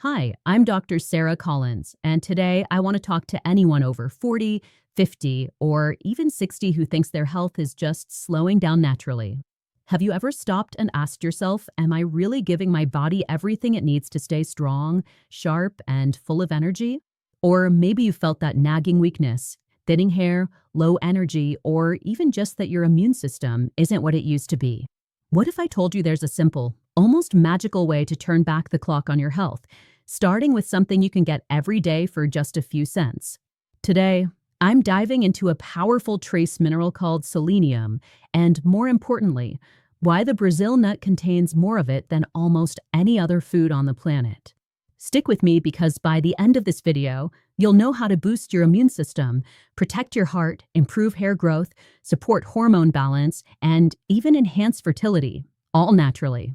Hi, I'm Dr. Sarah Collins, and today I want to talk to anyone over 40, 50, or even 60 who thinks their health is just slowing down naturally. Have you ever stopped and asked yourself, am I really giving my body everything it needs to stay strong, sharp, and full of energy? Or maybe you felt that nagging weakness, thinning hair, low energy, or even just that your immune system isn't what it used to be. What if I told you there's a simple, almost magical way to turn back the clock on your health, starting with something you can get every day for just a few cents? Today, I'm diving into a powerful trace mineral called selenium, and more importantly, why the Brazil nut contains more of it than almost any other food on the planet. Stick with me because by the end of this video, you'll know how to boost your immune system, protect your heart, improve hair growth, support hormone balance, and even enhance fertility, all naturally.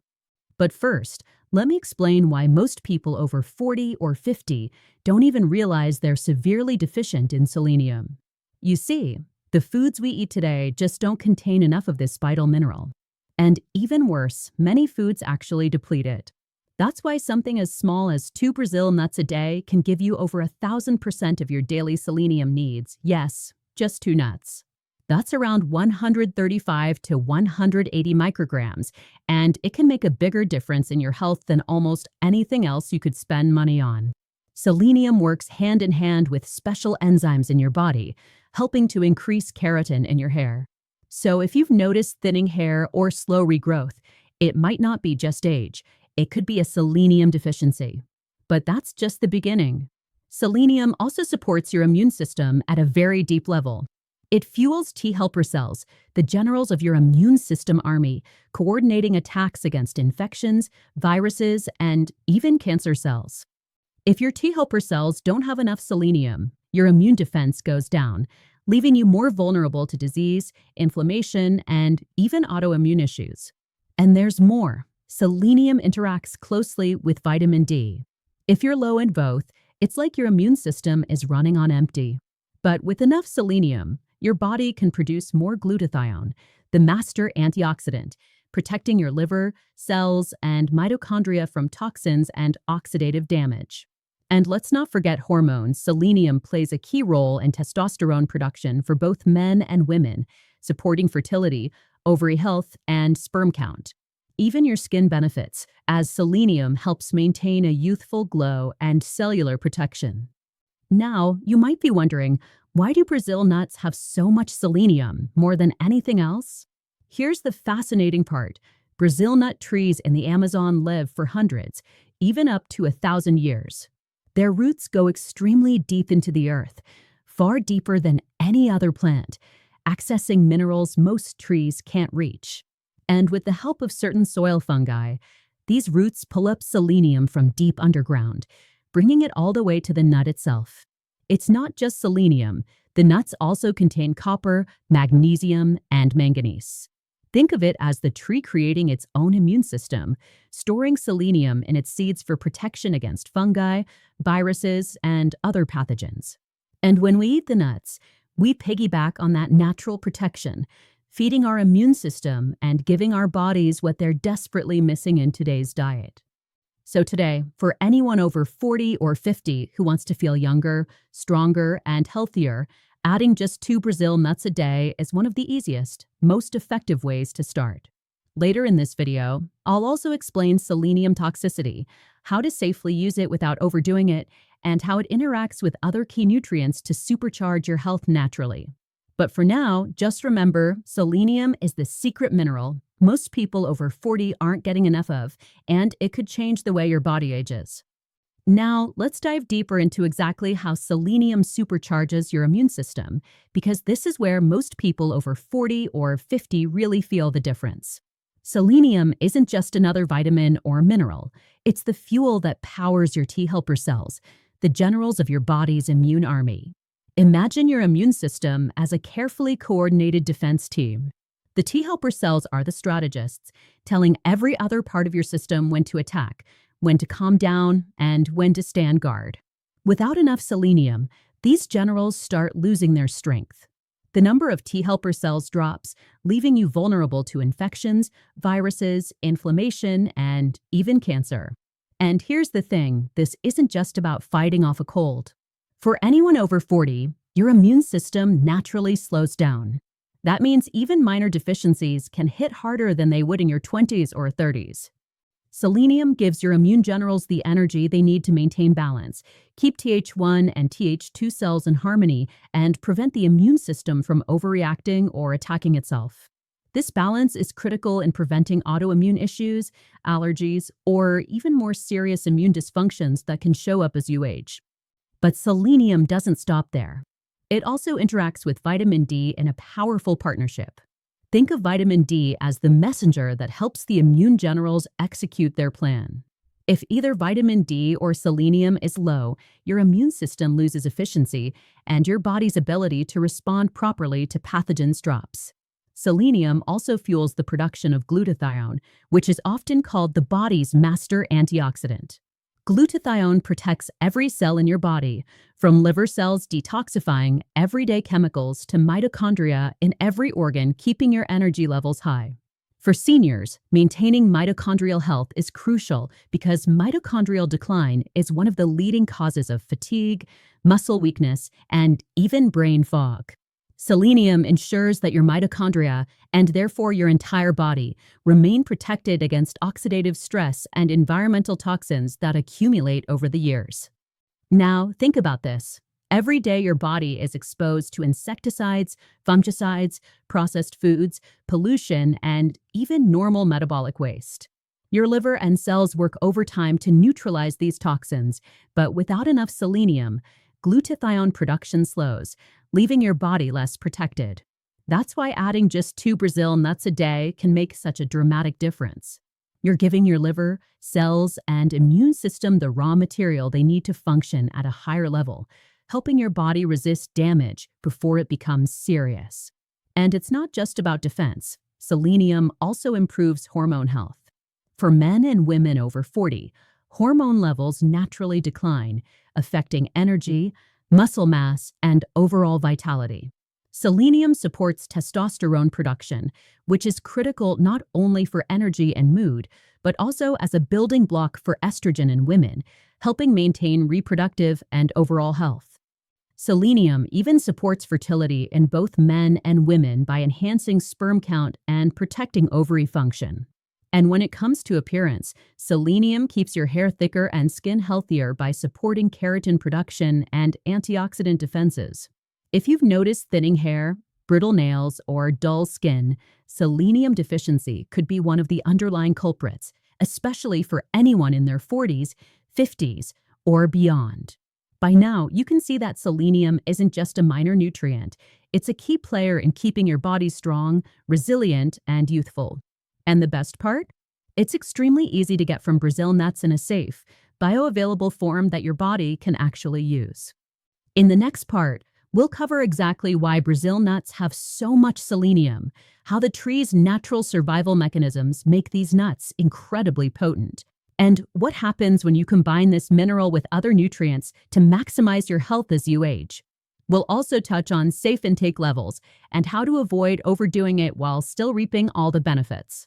But first, let me explain why most people over 40 or 50 don't even realize they're severely deficient in selenium. You see, the foods we eat today just don't contain enough of this vital mineral. And even worse, many foods actually deplete it. That's why something as small as 2 Brazil nuts a day can give you over 1,000% of your daily selenium needs. Yes, just 2 nuts. That's around 135 to 180 micrograms, and it can make a bigger difference in your health than almost anything else you could spend money on. Selenium works hand in hand with special enzymes in your body, helping to increase keratin in your hair. So if you've noticed thinning hair or slow regrowth, it might not be just age. It could be a selenium deficiency. But that's just the beginning. Selenium also supports your immune system at a very deep level. It fuels T helper cells, the generals of your immune system army, coordinating attacks against infections, viruses, and even cancer cells. If your T helper cells don't have enough selenium, your immune defense goes down, leaving you more vulnerable to disease, inflammation, and even autoimmune issues. And there's more. Selenium interacts closely with vitamin D. If you're low in both, it's like your immune system is running on empty. But with enough selenium, your body can produce more glutathione, the master antioxidant, protecting your liver, cells, and mitochondria from toxins and oxidative damage. And let's not forget hormones. Selenium plays a key role in testosterone production for both men and women, supporting fertility, ovary health, and sperm count. Even your skin benefits, as selenium helps maintain a youthful glow and cellular protection. Now, you might be wondering, why do Brazil nuts have so much selenium, more than anything else? Here's the fascinating part. Brazil nut trees in the Amazon live for hundreds, even up to 1,000 years. Their roots go extremely deep into the earth, far deeper than any other plant, accessing minerals most trees can't reach. And with the help of certain soil fungi, these roots pull up selenium from deep underground, bringing it all the way to the nut itself. It's not just selenium. The nuts also contain copper, magnesium, and manganese. Think of it as the tree creating its own immune system, storing selenium in its seeds for protection against fungi, viruses, and other pathogens. And when we eat the nuts, we piggyback on that natural protection, feeding our immune system and giving our bodies what they're desperately missing in today's diet. So today, for anyone over 40 or 50 who wants to feel younger, stronger, and healthier, adding just 2 Brazil nuts a day is one of the easiest, most effective ways to start. Later in this video, I'll also explain selenium toxicity, how to safely use it without overdoing it, and how it interacts with other key nutrients to supercharge your health naturally. But for now, just remember, selenium is the secret mineral most people over 40 aren't getting enough of, and it could change the way your body ages. Now, let's dive deeper into exactly how selenium supercharges your immune system, because this is where most people over 40 or 50 really feel the difference. Selenium isn't just another vitamin or mineral. It's the fuel that powers your T helper cells, the generals of your body's immune army. Imagine your immune system as a carefully coordinated defense team. The T helper cells are the strategists, telling every other part of your system when to attack, when to calm down, and when to stand guard. Without enough selenium, these generals start losing their strength. The number of T helper cells drops, leaving you vulnerable to infections, viruses, inflammation, and even cancer. And here's the thing, this isn't just about fighting off a cold. For anyone over 40, your immune system naturally slows down. That means even minor deficiencies can hit harder than they would in your 20s or 30s. Selenium gives your immune generals the energy they need to maintain balance, keep Th1 and Th2 cells in harmony, and prevent the immune system from overreacting or attacking itself. This balance is critical in preventing autoimmune issues, allergies, or even more serious immune dysfunctions that can show up as you age. But selenium doesn't stop there. It also interacts with vitamin D in a powerful partnership. Think of vitamin D as the messenger that helps the immune generals execute their plan. If either vitamin D or selenium is low, your immune system loses efficiency and your body's ability to respond properly to pathogens drops. Selenium also fuels the production of glutathione, which is often called the body's master antioxidant. Glutathione protects every cell in your body, from liver cells detoxifying everyday chemicals to mitochondria in every organ, keeping your energy levels high. For seniors, maintaining mitochondrial health is crucial because mitochondrial decline is one of the leading causes of fatigue, muscle weakness, and even brain fog. Selenium ensures that your mitochondria, and therefore your entire body, remain protected against oxidative stress and environmental toxins that accumulate over the years. Now, think about this. Every day your body is exposed to insecticides, fungicides, processed foods, pollution, and even normal metabolic waste. Your liver and cells work overtime to neutralize these toxins, but without enough selenium, glutathione production slows, leaving your body less protected. That's why adding just 2 Brazil nuts a day can make such a dramatic difference. You're giving your liver, cells, and immune system the raw material they need to function at a higher level, helping your body resist damage before it becomes serious. And it's not just about defense. Selenium also improves hormone health. For men and women over 40, hormone levels naturally decline, affecting energy, muscle mass, and overall vitality. Selenium supports testosterone production, which is critical not only for energy and mood, but also as a building block for estrogen in women, helping maintain reproductive and overall health. Selenium even supports fertility in both men and women by enhancing sperm count and protecting ovary function. And when it comes to appearance, selenium keeps your hair thicker and skin healthier by supporting keratin production and antioxidant defenses. If you've noticed thinning hair, brittle nails, or dull skin, selenium deficiency could be one of the underlying culprits, especially for anyone in their 40s, 50s, or beyond. By now, you can see that selenium isn't just a minor nutrient. It's a key player in keeping your body strong, resilient, and youthful. And the best part? It's extremely easy to get from Brazil nuts in a safe, bioavailable form that your body can actually use. In the next part, we'll cover exactly why Brazil nuts have so much selenium, how the tree's natural survival mechanisms make these nuts incredibly potent, and what happens when you combine this mineral with other nutrients to maximize your health as you age. We'll also touch on safe intake levels and how to avoid overdoing it while still reaping all the benefits.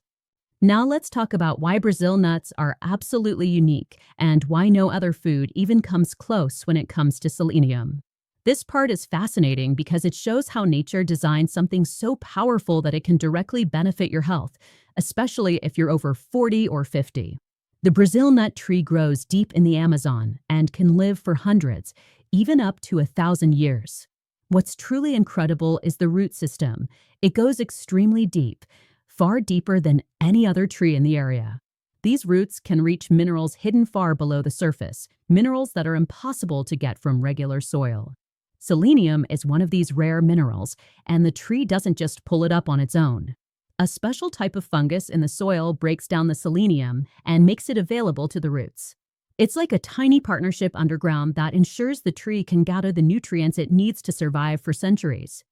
Now let's talk about why Brazil nuts are absolutely unique and why no other food even comes close when it comes to selenium. This part is fascinating because it shows how nature designed something so powerful that it can directly benefit your health, especially if you're over 40 or 50. The Brazil nut tree grows deep in the Amazon and can live for hundreds, even up to 1,000 years. What's truly incredible is the root system. It goes extremely deep, far deeper than any other tree in the area. These roots can reach minerals hidden far below the surface, minerals that are impossible to get from regular soil. Selenium is one of these rare minerals, and the tree doesn't just pull it up on its own. A special type of fungus in the soil breaks down the selenium and makes it available to the roots. It's like a tiny partnership underground that ensures the tree can gather the nutrients it needs to survive for centuries.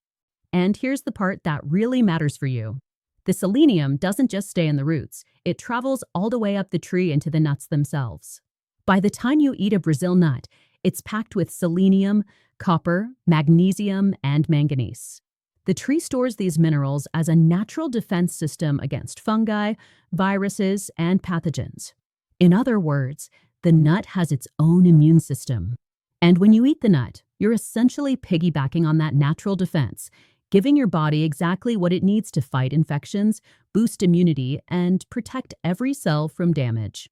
And here's the part that really matters for you. The selenium doesn't just stay in the roots, it travels all the way up the tree into the nuts themselves. By the time you eat a Brazil nut, it's packed with selenium, copper, magnesium, and manganese. The tree stores these minerals as a natural defense system against fungi, viruses, and pathogens. In other words, The nut has its own immune system. And when you eat the nut, you're essentially piggybacking on that natural defense, giving your body exactly what it needs to fight infections, boost immunity, and protect every cell from damage.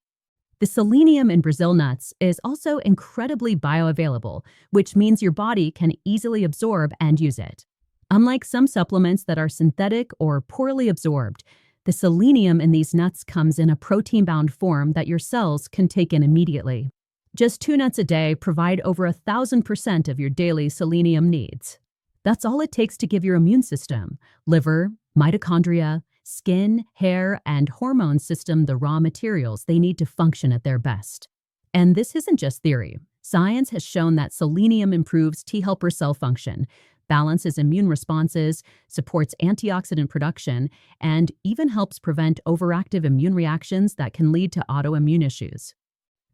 The selenium in Brazil nuts is also incredibly bioavailable, which means your body can easily absorb and use it. Unlike some supplements that are synthetic or poorly absorbed, the selenium in these nuts comes in a protein-bound form that your cells can take in immediately. Just 2 nuts a day provide over 1,000% of your daily selenium needs. That's all it takes to give your immune system, liver, mitochondria, skin, hair, and hormone system the raw materials they need to function at their best. And this isn't just theory. Science has shown that selenium improves T helper cell function, balances immune responses, supports antioxidant production, and even helps prevent overactive immune reactions that can lead to autoimmune issues.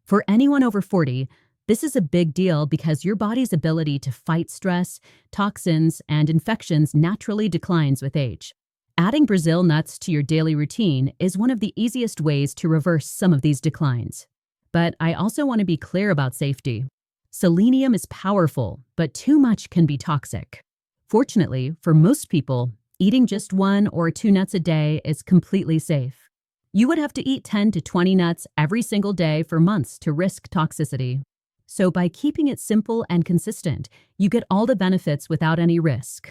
For anyone over 40, this is a big deal because your body's ability to fight stress, toxins, and infections naturally declines with age. Adding Brazil nuts to your daily routine is one of the easiest ways to reverse some of these declines. But I also want to be clear about safety. Selenium is powerful, but too much can be toxic. Fortunately, for most people, eating just 1 or 2 nuts a day is completely safe. You would have to eat 10 to 20 nuts every single day for months to risk toxicity. So by keeping it simple and consistent, you get all the benefits without any risk.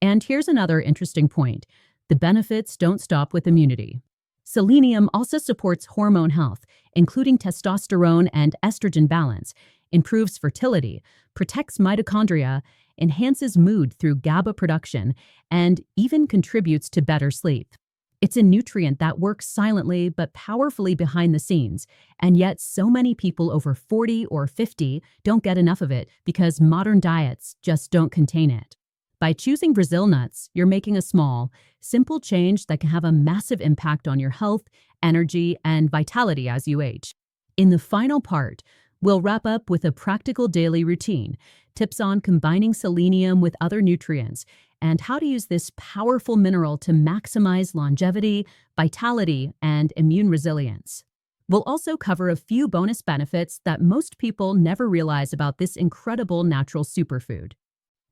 And here's another interesting point. The benefits don't stop with immunity. Selenium also supports hormone health, including testosterone and estrogen balance, improves fertility, protects mitochondria, enhances mood through GABA production, and even contributes to better sleep. It's a nutrient that works silently but powerfully behind the scenes, and yet so many people over 40 or 50 don't get enough of it because modern diets just don't contain it. By choosing Brazil nuts, you're making a small, simple change that can have a massive impact on your health, energy, and vitality as you age. In the final part, we'll wrap up with a practical daily routine, tips on combining selenium with other nutrients, and how to use this powerful mineral to maximize longevity, vitality, and immune resilience. We'll also cover a few bonus benefits that most people never realize about this incredible natural superfood.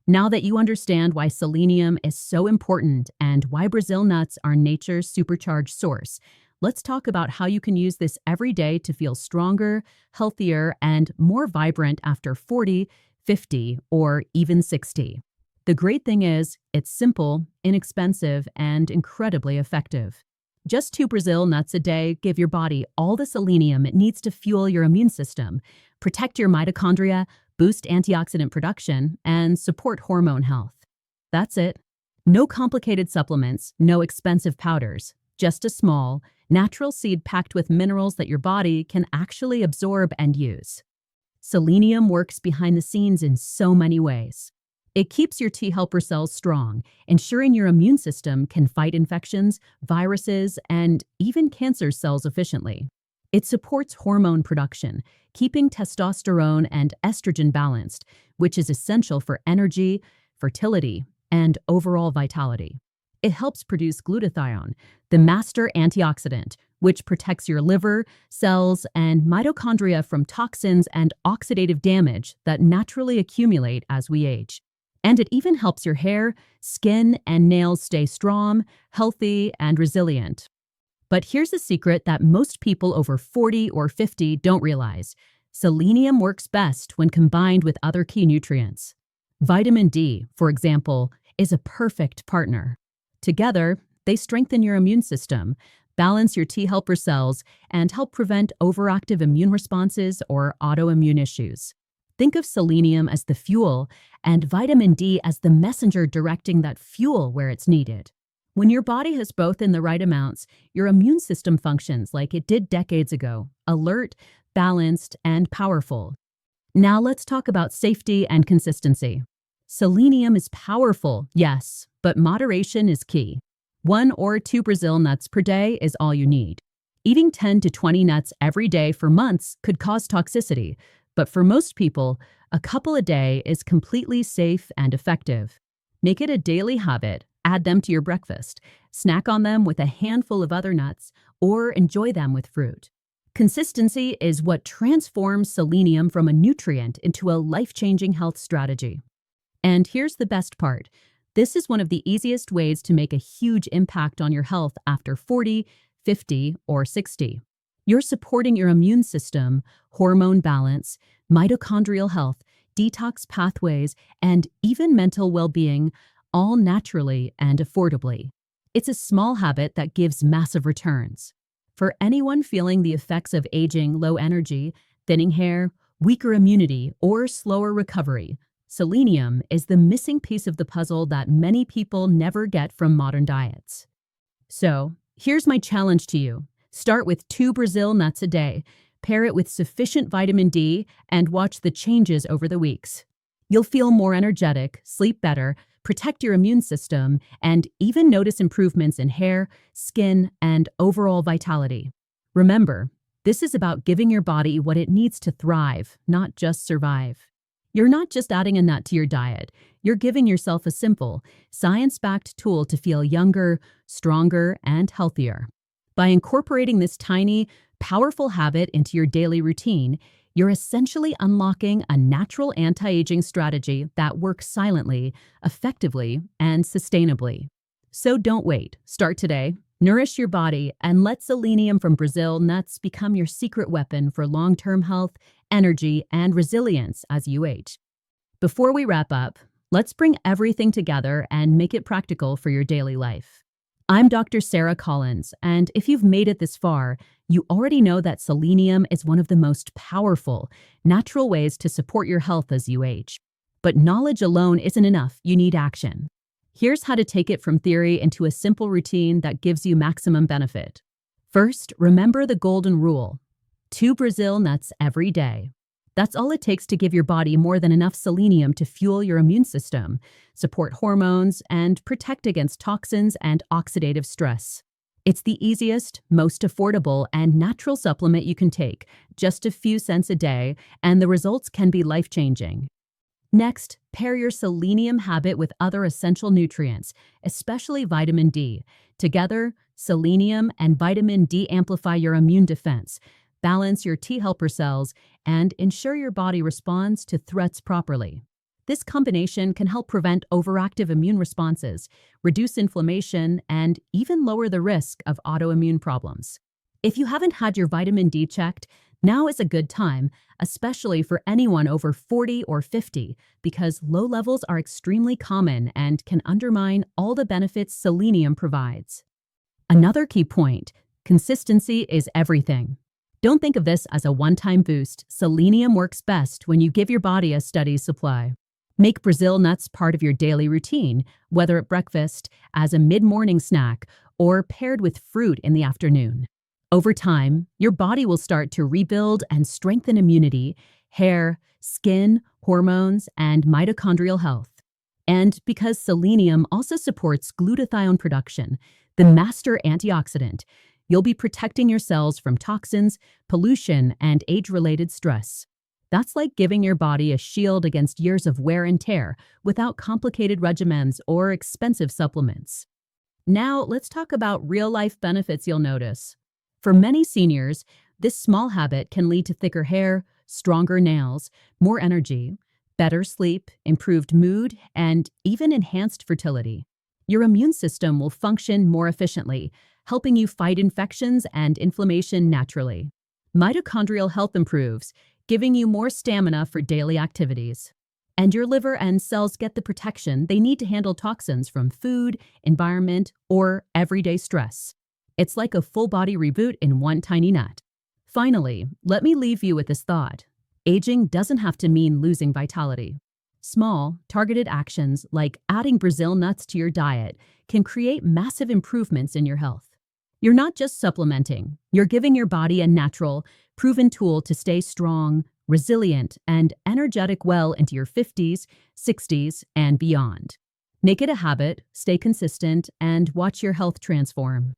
Now that you understand why selenium is so important and why Brazil nuts are nature's supercharged source, let's talk about how you can use this every day to feel stronger, healthier, and more vibrant after 40, 50, or even 60. The great thing is, it's simple, inexpensive, and incredibly effective. Just 2 Brazil nuts a day give your body all the selenium it needs to fuel your immune system, protect your mitochondria, boost antioxidant production, and support hormone health. That's it. No complicated supplements, no expensive powders, just a small, natural seed packed with minerals that your body can actually absorb and use. Selenium works behind the scenes in so many ways. It keeps your T helper cells strong, ensuring your immune system can fight infections, viruses, and even cancer cells efficiently. It supports hormone production, keeping testosterone and estrogen balanced, which is essential for energy, fertility, and overall vitality. It helps produce glutathione, the master antioxidant, which protects your liver, cells, and mitochondria from toxins and oxidative damage that naturally accumulate as we age. And it even helps your hair, skin, and nails stay strong, healthy, and resilient. But here's a secret that most people over 40 or 50 don't realize. Selenium works best when combined with other key nutrients. Vitamin D, for example, is a perfect partner. Together, they strengthen your immune system, balance your T helper cells, and help prevent overactive immune responses or autoimmune issues. Think of selenium as the fuel and vitamin D as the messenger directing that fuel where it's needed. When your body has both in the right amounts, your immune system functions like it did decades ago, alert, balanced, and powerful. Now let's talk about safety and consistency. Selenium is powerful, yes, but moderation is key. 1 or 2 Brazil nuts per day is all you need. Eating 10 to 20 nuts every day for months could cause toxicity, but for most people, a couple a day is completely safe and effective. Make it a daily habit. Add them to your breakfast, snack on them with a handful of other nuts, or enjoy them with fruit. Consistency is what transforms selenium from a nutrient into a life-changing health strategy. And here's the best part. This is one of the easiest ways to make a huge impact on your health after 40, 50, or 60. You're supporting your immune system, hormone balance, mitochondrial health, detox pathways, and even mental well-being, all naturally and affordably. It's a small habit that gives massive returns. For anyone feeling the effects of aging, low energy, thinning hair, weaker immunity, or slower recovery, selenium is the missing piece of the puzzle that many people never get from modern diets. So, here's my challenge to you. Start with 2 Brazil nuts a day, pair it with sufficient vitamin D, and watch the changes over the weeks. You'll feel more energetic, sleep better, protect your immune system, and even notice improvements in hair, skin, and overall vitality. Remember, this is about giving your body what it needs to thrive, not just survive. You're not just adding a nut to your diet, you're giving yourself a simple, science-backed tool to feel younger, stronger, and healthier. By incorporating this tiny, powerful habit into your daily routine, you're essentially unlocking a natural anti-aging strategy that works silently, effectively, and sustainably. So don't wait. Start today. Nourish your body and let selenium from Brazil nuts become your secret weapon for long-term health, energy, and resilience as you age. Before we wrap up, let's bring everything together and make it practical for your daily life. I'm Dr. Sarah Collins, and if you've made it this far, you already know that selenium is one of the most powerful, natural ways to support your health as you age. But knowledge alone isn't enough, you need action. Here's how to take it from theory into a simple routine that gives you maximum benefit. First, remember the golden rule: 2 Brazil nuts every day. That's all it takes to give your body more than enough selenium to fuel your immune system, support hormones, and protect against toxins and oxidative stress. It's the easiest, most affordable, and natural supplement you can take, just a few cents a day, and the results can be life-changing. Next, pair your selenium habit with other essential nutrients, especially vitamin D. Together, selenium and vitamin D amplify your immune defense, balance your T helper cells, and ensure your body responds to threats properly. This combination can help prevent overactive immune responses, reduce inflammation, and even lower the risk of autoimmune problems. If you haven't had your vitamin D checked, now is a good time, especially for anyone over 40 or 50, because low levels are extremely common and can undermine all the benefits selenium provides. Another key point: consistency is everything. Don't think of this as a one-time boost. Selenium works best when you give your body a steady supply. Make Brazil nuts part of your daily routine, whether at breakfast, as a mid-morning snack, or paired with fruit in the afternoon. Over time, your body will start to rebuild and strengthen immunity, hair, skin, hormones, and mitochondrial health. And because selenium also supports glutathione production, the master antioxidant, you'll be protecting your cells from toxins, pollution, and age-related stress. That's like giving your body a shield against years of wear and tear without complicated regimens or expensive supplements. Now, let's talk about real-life benefits you'll notice. For many seniors, this small habit can lead to thicker hair, stronger nails, more energy, better sleep, improved mood, and even enhanced fertility. Your immune system will function more efficiently, helping you fight infections and inflammation naturally. Mitochondrial health improves, giving you more stamina for daily activities. And your liver and cells get the protection they need to handle toxins from food, environment, or everyday stress. It's like a full-body reboot in one tiny nut. Finally, let me leave you with this thought: aging doesn't have to mean losing vitality. Small, targeted actions like adding Brazil nuts to your diet can create massive improvements in your health. You're not just supplementing, you're giving your body a natural, proven tool to stay strong, resilient, and energetic well into your 50s, 60s, and beyond. Make it a habit, stay consistent, and watch your health transform.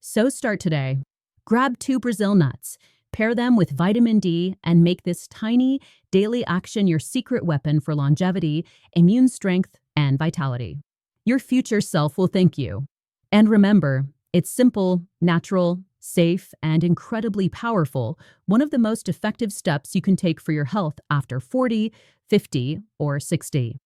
So start today. Grab 2 Brazil nuts, pair them with vitamin D, and make this tiny, daily action your secret weapon for longevity, immune strength, and vitality. Your future self will thank you. And remember, it's simple, natural, Safe and incredibly powerful, one of the most effective steps you can take for your health after 40, 50, or 60.